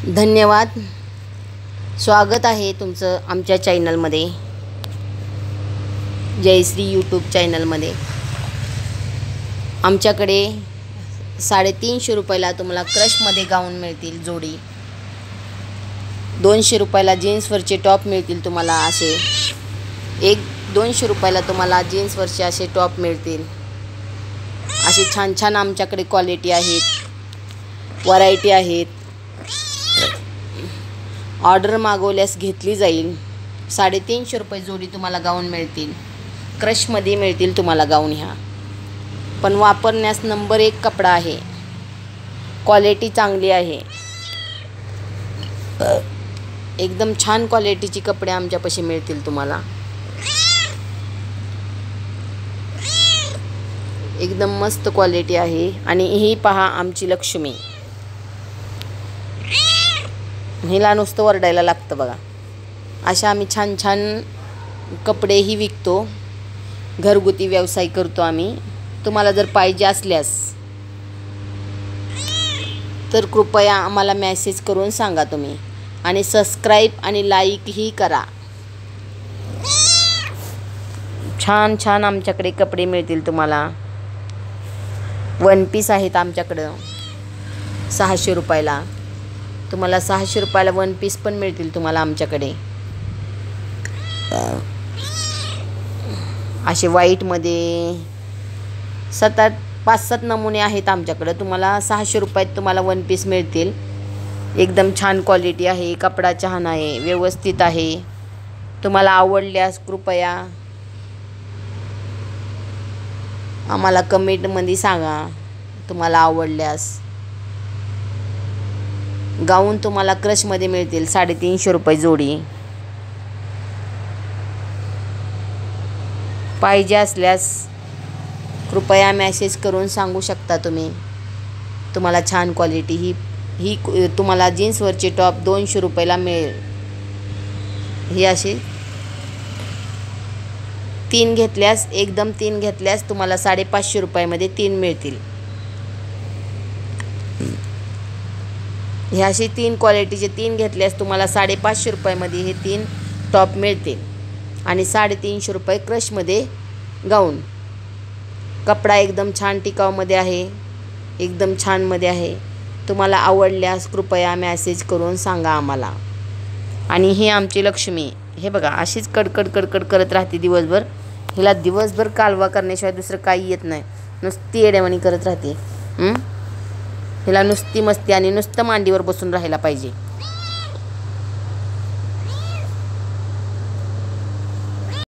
धन्यवाद. स्वागत आहे तुमचं आमच्या चॅनलमध्ये, जयश्री यूट्यूब चॅनलमध्ये. आमच्याकडे 350 रुपयाला तुम्हाला क्रशमध्ये गाऊन मिळतील जोडी. 200 रुपयाला जीन्सवरचे टॉप मिळतील तुम्हाला असे. 200 रुपयाला तुम्हाला जीन्सवरचे असे टॉप मिळतील. असे छान छान आमच्याकडे क्वालिटी आहेत, व्हरायटी आहेत. ऑर्डर मागवल्यास घेतली जाईल. 350 रुपये जोडी तुम्हाला गाऊन मिळतील. क्रशमध्ये मिळतील तुम्हाला गाऊन ह्या. पण वापरण्यास नंबर 1 कपडा आहे, क्वालिटी चांगली आहे. एकदम छान क्वालिटीची कपडे आमच्यापाशी मिळतील तुम्हाला. एकदम मस्त क्वालिटी आहे. आणि ही पहा आमची लक्ष्मी. हिला नुसतं वरडायला लागतं बघा. अशा आम्ही छान छान कपडेही विकतो. घरगुती व्यवसाय करतो आम्ही. तुम्हाला जर पाहिजे असल्यास तर कृपया आम्हाला मेसेज करून सांगा तुम्ही. आणि सबस्क्राईब आणि लाईकही करा. छान छान आमच्याकडे कपडे मिळतील तुम्हाला. वन पीस आहेत आमच्याकडं 600 रुपयाला. तुम्हाला 600 रुपयाला वन पीस पण मिळतील तुम्हाला आमच्याकडे. असे व्हाईटमध्ये 5-7 नमुने आहेत आमच्याकडं. तुम्हाला 600 रुपयात तुम्हाला वन पीस मिळतील. एकदम छान क्वालिटी आहे, कपडा छान आहे, व्यवस्थित आहे. तुम्हाला आवडल्यास कृपया आम्हाला कमेंटमध्ये सांगा तुम्हाला आवडल्यास. गाऊन तुम्हाला क्रशमध्ये मिळतील 350 रुपये जोडी. पाहिजे असल्यास कृपया मेसेज करून सांगू शकता तुम्ही. तुम्हाला छान क्वालिटी ही तुम्हाला जीन्सवरचे टॉप 200 रुपयाला मिळेल. ही अशी 3 घेतल्यास, एकदम 3 घेतल्यास तुम्हाला 550 रुपयामध्ये 3 मिळतील. हे असे 3 क्वालिटीचे 3 घेतल्यास तुम्हाला 550 रुपयामध्ये हे 3 टॉप मिळतील. आणि 350 रुपये क्रशमध्ये गाऊन. कपडा एकदम छान टिकाऊमध्ये आहे, एकदम छानमध्ये आहे. तुम्हाला आवडल्यास कृपया मेसेज करून सांगा आम्हाला. आणि ही आमची लक्ष्मी. हे बघा अशीच कडकड कडकड करत राहते दिवसभर. हिला दिवसभर कालवा करण्याशिवाय दुसरं काही येत नाही. नुसती येड्यावानी करत राहते. हिला नुसती मस्ती आणि नुसतं मांडीवर बसून राहायला पाहिजे.